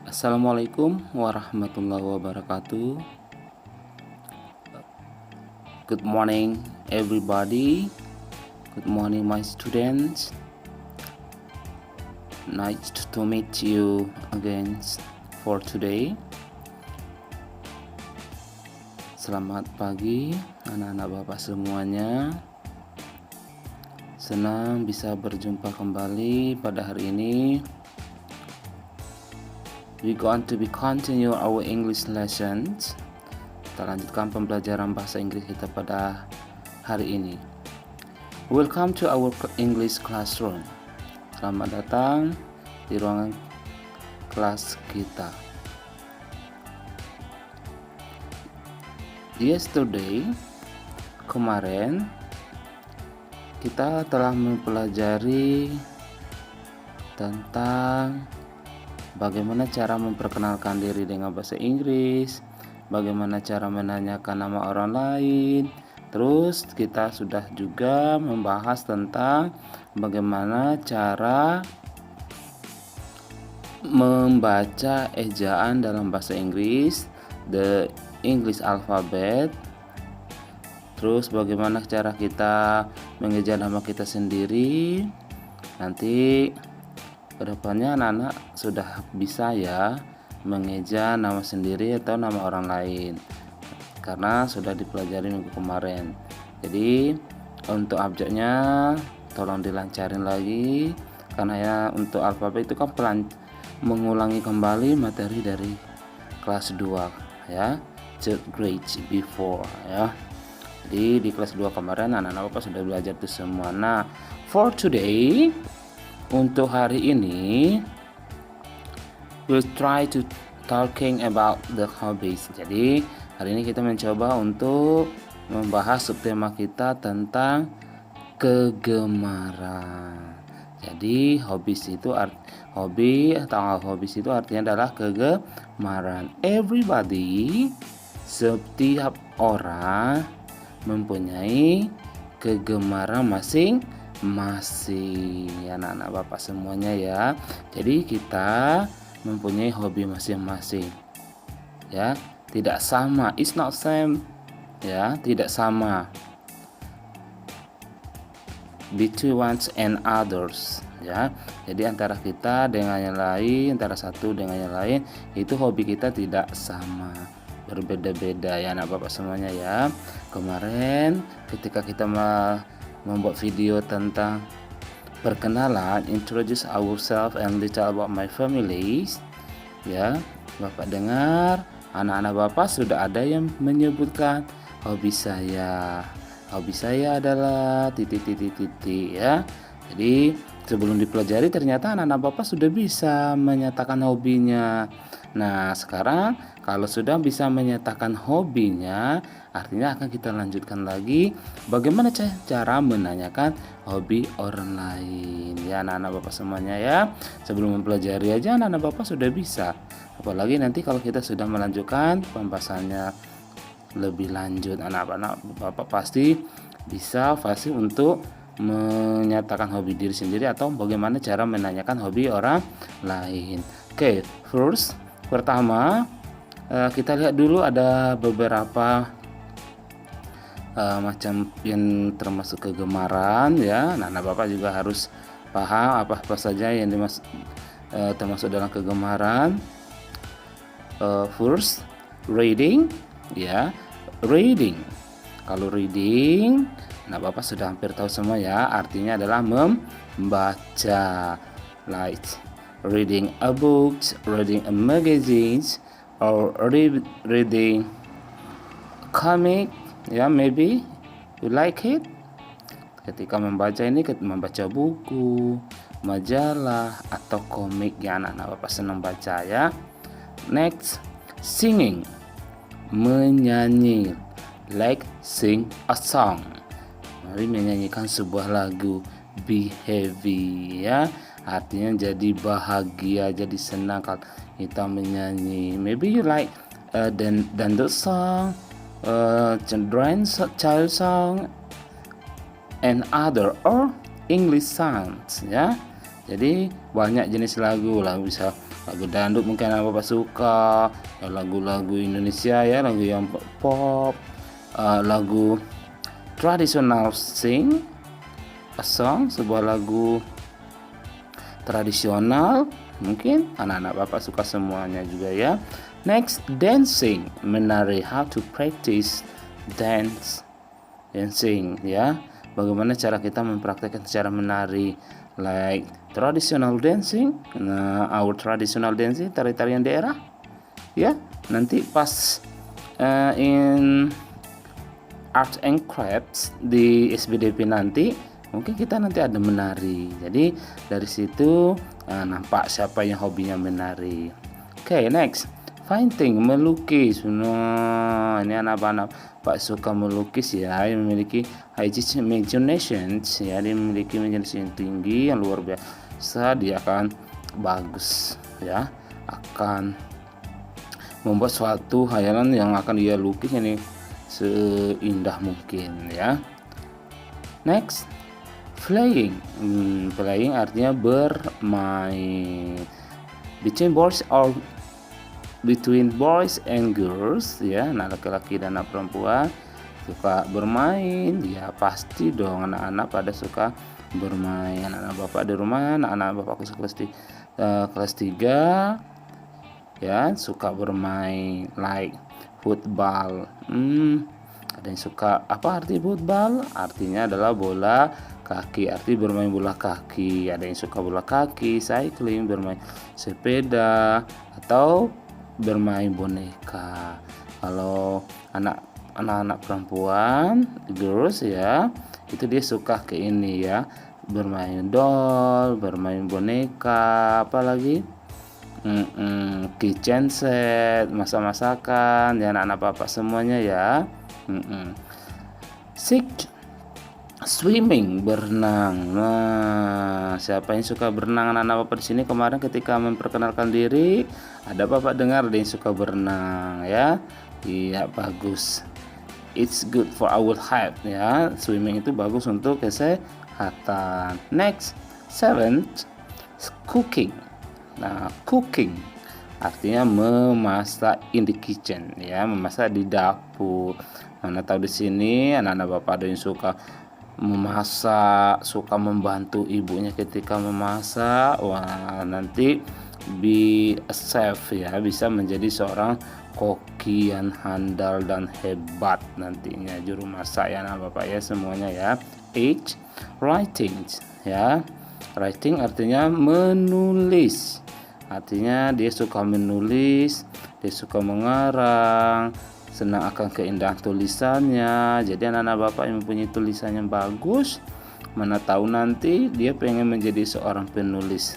Assalamualaikum warahmatullahi wabarakatuh. Good morning, everybody. Good morning, my students. Nice to meet you again for today. Selamat pagi, anak-anak Bapak semuanya. Senang bisa berjumpa kembali pada hari ini. We're going to be continue our English lessons. Kita lanjutkan pembelajaran bahasa Inggris kita pada hari ini. Welcome to our English classroom. Selamat datang di ruangan kelas kita. Yesterday, kemarin kita telah mempelajari tentang bagaimana cara memperkenalkan diri dengan bahasa Inggris, bagaimana cara menanyakan nama orang lain. Terus kita sudah juga membahas tentang bagaimana cara membaca ejaan dalam bahasa Inggris, the English alphabet. Terus bagaimana cara kita mengeja nama kita sendiri. Nanti kedepannya anak-anak sudah bisa ya mengeja nama sendiri atau nama orang lain, karena sudah dipelajari minggu kemarin. Jadi untuk abjadnya tolong dilancarin lagi, karena ya untuk alfabet itu kan mengulangi kembali materi dari kelas 2 ya, third grade before ya. Jadi di kelas 2 kemarin anak-anak Bapak sudah belajar itu semua. Nah, for today, untuk hari ini we'll try to talking about the hobbies. Jadi hari ini kita mencoba untuk membahas subtema kita tentang kegemaran. Jadi hobbies itu hobbies itu artinya adalah kegemaran. Everybody, setiap orang mempunyai kegemaran masing-masing ya anak-anak Bapak semuanya ya. Jadi kita mempunyai hobi masing-masing ya, tidak sama, it's not same ya, tidak sama between ones and others ya. Jadi antara kita dengan yang lain, antara satu dengan yang lain, itu hobi kita tidak sama, berbeda-beda ya anak Bapak semuanya ya. Kemarin ketika kita membuat video tentang perkenalan, introduce ourselves and little about my families ya, Bapak dengar anak-anak Bapak sudah ada yang menyebutkan hobi saya adalah titik ya. Jadi sebelum dipelajari ternyata anak-anak Bapak sudah bisa menyatakan hobinya. Nah sekarang kalau sudah bisa menyatakan hobinya, artinya akan kita lanjutkan lagi bagaimana cara menanyakan hobi orang lain ya anak-anak Bapak semuanya ya. Sebelum mempelajari aja anak-anak Bapak sudah bisa, apalagi nanti kalau kita sudah melanjutkan pembahasannya lebih lanjut, anak-anak Bapak pasti bisa fasih untuk menyatakan hobi diri sendiri atau bagaimana cara menanyakan hobi orang lain. Oke, first, pertama kita lihat dulu ada beberapa macam yang termasuk kegemaran ya. Nah, Bapak juga harus paham apa saja yang termasuk dalam kegemaran. First, reading ya, reading. Kalau reading, nah Bapak sudah hampir tahu semua ya, artinya adalah membaca, like reading a book, reading a magazine, or reading comic ya, maybe you like it. Ketika membaca ini membaca buku, majalah atau komik ya, anak-anak Bapak senang baca ya. Next, singing, menyanyi, like sing a song, mari menyanyikan sebuah lagu. Be happy ya, artinya jadi bahagia, jadi senang kalau kita menyanyi. Maybe you like dangdut song, child song, and other or English songs ya. Jadi banyak jenis lagu lah, bisa Lagu dangdut mungkin anak bapak suka, lagu-lagu Indonesia ya, lagu yang pop, lagu tradisional sing a song, sebuah lagu tradisional, mungkin anak-anak bapak suka semuanya juga ya. Next, dancing, menari, how to practice dancing ya. Bagaimana cara kita mempraktekkan cara menari, like traditional dancing. Nah, our traditional dancing, tari-tarian daerah ya. Nanti pas in art and crafts di SBDP nanti mungkin kita nanti ada menari. Jadi dari situ nampak siapa yang hobinya menari. Oke, next, painting, melukis. Nah, ini anak-anak Pak suka melukis ya, yang memiliki high imagination ya, dia memiliki imaginasi yang tinggi yang luar biasa, dia akan bagus ya, akan membuat suatu hayalan yang akan dia lukis ini seindah mungkin ya. Next, playing. Playing artinya bermain. Between boys and girls ya, anak laki-laki dan anak perempuan suka bermain ya, pasti dong anak-anak pada suka bermain. Anak bapak di rumah, anak bapak kelas 3 ya, suka bermain like football. Ada yang suka, apa arti football? Artinya adalah bola kaki, arti bermain bola kaki. Ada yang suka bola kaki, cycling, bermain sepeda, atau bermain boneka. Kalau anak-anak perempuan, girls ya, itu dia suka ke ini ya, bermain doll, bermain boneka, apalagi kitchen set, masak-masakan ya, anak-anak bapak semuanya ya. Swimming, berenang. Nah, siapa yang suka berenang anak-anak bapak di sini? Kemarin ketika memperkenalkan diri, ada bapak dengar ada yang suka berenang ya. Iya, bagus. It's good for our health ya. Swimming itu bagus untuk kesehatan. Next, seventh, cooking. Nah, cooking artinya memasak in the kitchen ya, memasak di dapur. Mana tahu di sini anak-anak bapak ada yang suka memasak, suka membantu ibunya ketika memasak. Wah, nanti be a chef ya, bisa menjadi seorang koki yang handal dan hebat nantinya, juru masak ya anak bapak ya semuanya ya. Eight, writing ya. Writing artinya menulis. Artinya dia suka menulis, dia suka mengarang, senang akan keindahan tulisannya. Jadi anak-anak bapak yang mempunyai tulisan yang bagus, mana tahu nanti dia pengen menjadi seorang penulis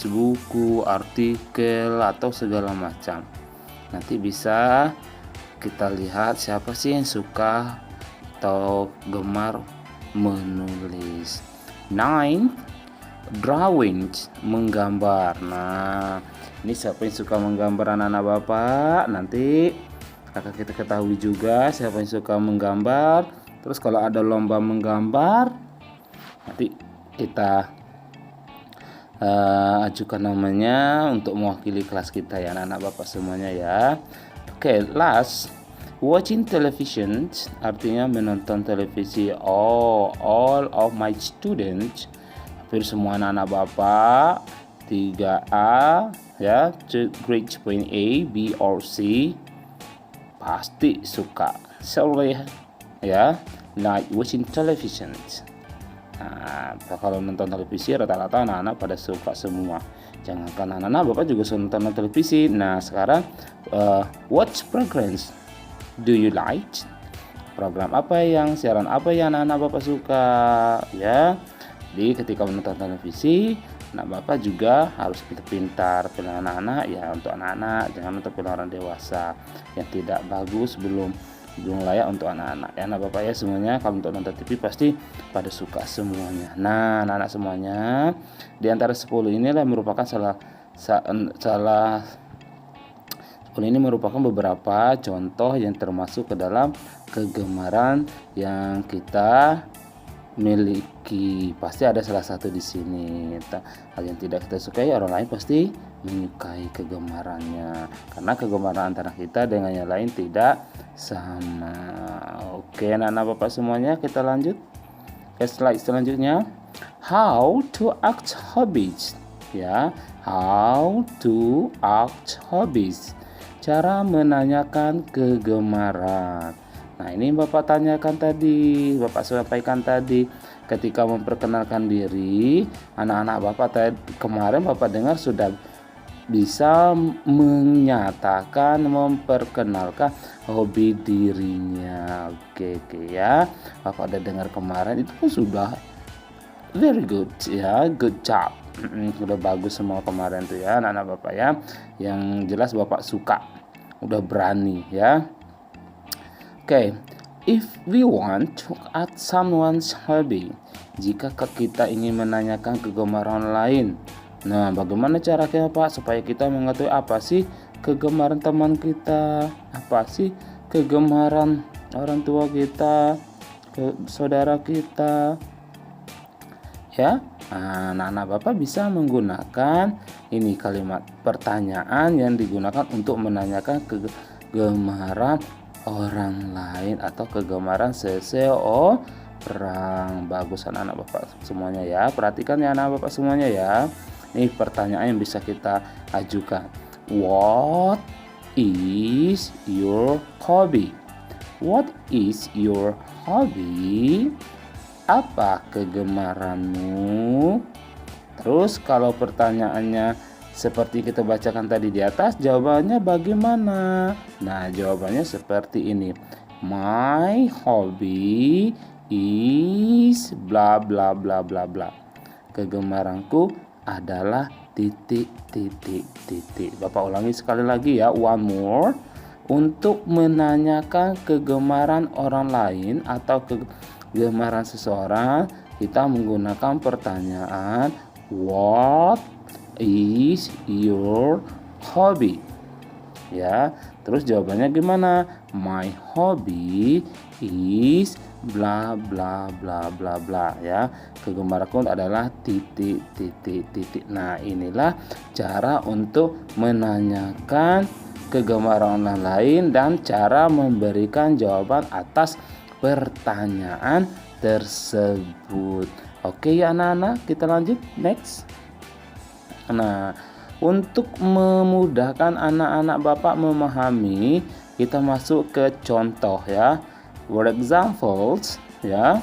buku, artikel, atau segala macam. Nanti bisa kita lihat siapa sih yang suka atau gemar menulis. 9, drawing, menggambar. Nah, ini siapa yang suka menggambar anak-anak bapak? Nanti akan kita ketahui juga siapa yang suka menggambar. Terus kalau ada lomba menggambar, nanti kita ajukan namanya untuk mewakili kelas kita ya anak-anak bapak semuanya ya. Oke, last, watching television artinya menonton televisi. All of my students, hampir semua anak-anak bapak 3A ya, grade point A, B or C pasti suka ya, like watching television. Nah, kalau nonton televisi rata-rata anak-anak pada suka semua. Jangankan anak-anak bapak juga suka nonton televisi. Nah, sekarang what programs do you like? Program apa yang, siaran apa yang anak-anak bapak suka ya. Jadi ketika menonton televisi, anak bapak juga harus pintar-pintar pilih anak-anak ya, untuk anak-anak, jangan untuk pilih orang dewasa yang tidak bagus, belum layak untuk anak-anak ya anak bapak ya semuanya. Kalau untuk nonton TV pasti pada suka semuanya. Nah, anak-anak semuanya di antara 10 inilah merupakan salah 10 ini merupakan beberapa contoh yang termasuk ke dalam kegemaran yang kita miliki, pasti ada salah satu di sini. Hal yang tidak kita sukai, orang lain pasti menyukai kegemarannya, karena kegemaran antara kita dengan yang lain tidak sama. Oke, anak-anak Bapak semuanya, kita lanjut ke slide selanjutnya. How to act hobbies, ya. How to act hobbies, cara menanyakan kegemaran. Nah, ini Bapak tanyakan tadi, Bapak sampaikan tadi ketika memperkenalkan diri. Anak-anak Bapak kemarin Bapak dengar sudah bisa menyatakan, memperkenalkan hobi dirinya. Oke ya, Bapak udah dengar kemarin, itu pun sudah very good ya, good job. Udah bagus semua kemarin tuh ya anak-anak Bapak ya. Yang jelas Bapak suka, udah berani ya. Oke, if we want to ask someone's hobby, jika kita ingin menanyakan kegemaran lain, nah bagaimana cara kita Pak supaya kita mengetahui apa sih kegemaran teman kita, apa sih kegemaran orang tua kita, saudara kita, ya. Nah, anak-anak Bapak bisa menggunakan ini kalimat pertanyaan yang digunakan untuk menanyakan kegemaran orang lain atau kegemaran seseorang. Bagus anak-anak Bapak semuanya ya. Perhatikan ya anak Bapak semuanya ya. Ini pertanyaan yang bisa kita ajukan. What is your hobby? What is your hobby? Apa kegemaranmu? Terus kalau pertanyaannya seperti kita bacakan tadi di atas, jawabannya bagaimana? Nah, jawabannya seperti ini. My hobby is bla bla bla bla bla. Kegemaranku adalah titik. Bapak ulangi sekali lagi ya, one more. Untuk menanyakan kegemaran orang lain atau kegemaran seseorang, kita menggunakan pertanyaan what is your hobby, ya. Terus jawabannya gimana? My hobby is bla bla bla bla bla, ya. Kegemaranku adalah titik. Nah, inilah cara untuk menanyakan kegemaran orang lain dan cara memberikan jawaban atas pertanyaan tersebut. Oke ya anak-anak, kita lanjut next. Nah, untuk memudahkan anak-anak Bapak memahami, kita masuk ke contoh ya. For examples ya.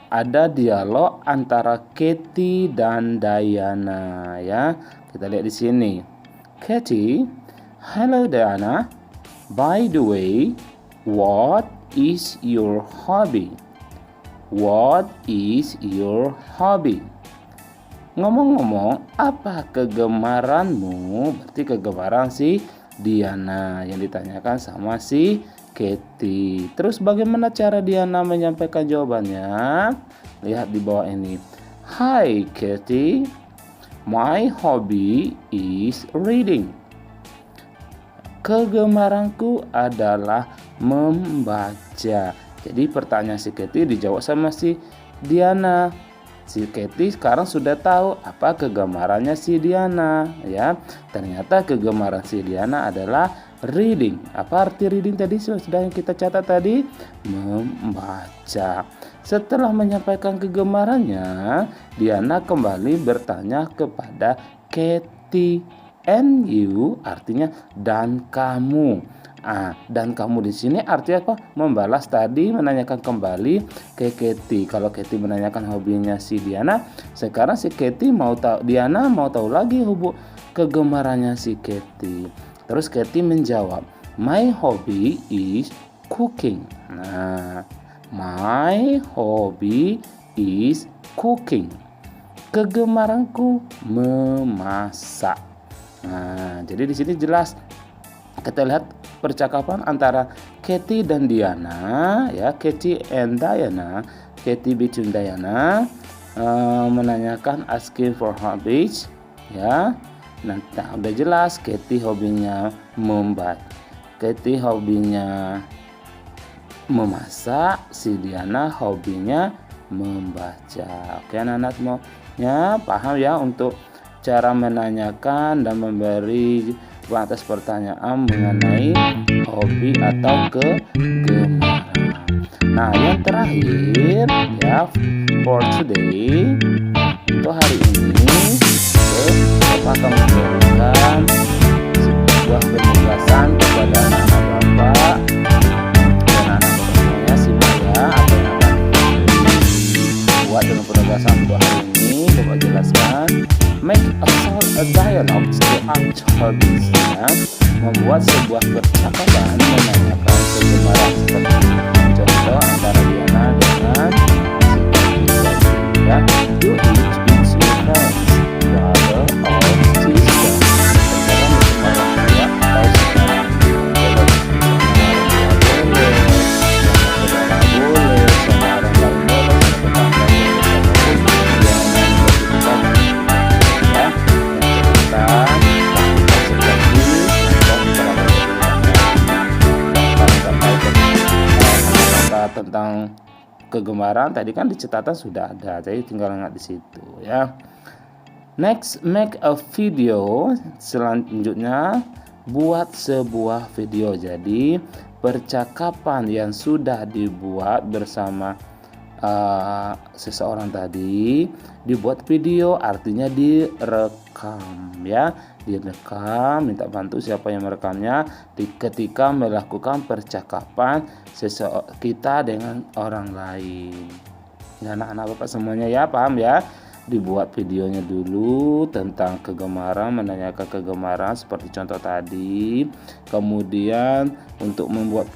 Ada dialog antara Katie dan Diana ya. Kita lihat di sini. Katie, hello Diana. By the way, what is your hobby? What is your hobby? Ngomong-ngomong, apa kegemaranmu? Berarti kegemaran si Diana yang ditanyakan sama si Katie. Terus bagaimana cara Diana menyampaikan jawabannya? Lihat di bawah ini. Hi Katie, my hobby is reading. Kegemaranku adalah membaca. Jadi pertanyaan si Katie dijawab sama si Diana. Si Katie sekarang sudah tahu apa kegemarannya si Diana ya. Ternyata kegemaran si Diana adalah reading. Apa arti reading tadi sudah yang kita catat tadi? Membaca. Setelah menyampaikan kegemarannya, Diana kembali bertanya kepada Katie. And you artinya dan kamu. Dan kamu di sini artinya apa? Membalas tadi, menanyakan kembali ke Katie. Kalau Katie menanyakan hobinya si Diana, sekarang si Katie mau tahu, Diana mau tahu lagi kegemarannya si Katie. Terus Katie menjawab, my hobby is cooking. Nah, my hobby is cooking. Kegemaranku memasak. Nah, jadi di sini jelas kita lihat percakapan antara Katie dan Diana ya, Katie and Diana, Katie between Diana menanyakan asking for hobbies ya. Nah, udah jelas Katie hobinya membaca, Katie hobinya memasak, si Diana hobinya membaca. Oke anak-anak semuanya paham ya untuk cara menanyakan dan memberi atas pertanyaan mengenai hobi atau kegemaran. Nah yang terakhir ya for today untuk hari ini Bapak akan memberikan sebuah penugasan kepada anak-anak Bapak dan anak-anak semuanya. Simak ya apa yang akan dibuat dengan penugasan untuk hari ini. Bapak jelaskan. Make a dialogue to act hobbies ya. Membuat sebuah percakapan menanyakan kegemaran seperti contoh antara Diana dengan ya. You each with your friends, brother or sister. Tentang kegemaran tadi kan di catatan sudah ada, jadi tinggal ingat di situ ya. Next, make a video. Selanjutnya buat sebuah video. Jadi percakapan yang sudah dibuat bersama seseorang tadi dibuat video, artinya direkam ya, direkam. Minta bantu siapa yang merekamnya ketika melakukan percakapan kita dengan orang lain. Ya, anak-anak Bapak semuanya ya paham ya. Dibuat videonya dulu tentang kegemaran, menanyakan kegemaran seperti contoh tadi. Kemudian untuk membuat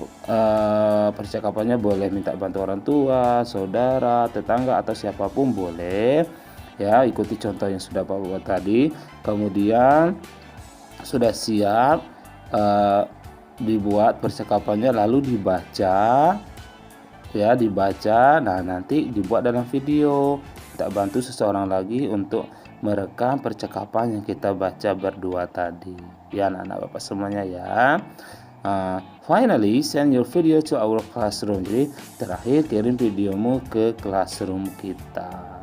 percakapannya boleh minta bantu orang tua, saudara, tetangga atau siapapun boleh. Ya, ikuti contoh yang sudah Bapak buat tadi. Kemudian sudah siap dibuat percakapannya lalu dibaca. Ya, dibaca. Nah, nanti dibuat dalam video. Kita bantu seseorang lagi untuk merekam percakapan yang kita baca berdua tadi. Ya anak-anak Bapak semuanya ya. Finally send your video to our classroom. Jadi terakhir kirim videomu ke classroom kita.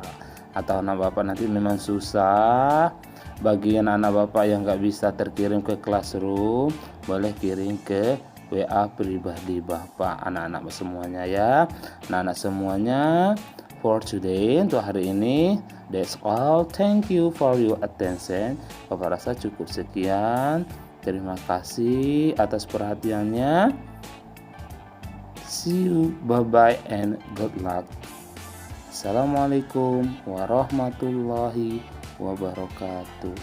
Atau anak Bapak nanti memang susah, bagian anak Bapak yang nggak bisa terkirim ke classroom, boleh kirim ke WA pribadi Bapak, anak-anak semuanya ya. Nah anak semuanya, for today, untuk hari ini, that's all. Thank you for your attention. Bapak rasa cukup sekian. Terima kasih atas perhatiannya. See you, bye-bye, and good luck. Assalamualaikum warahmatullahi wabarakatuh.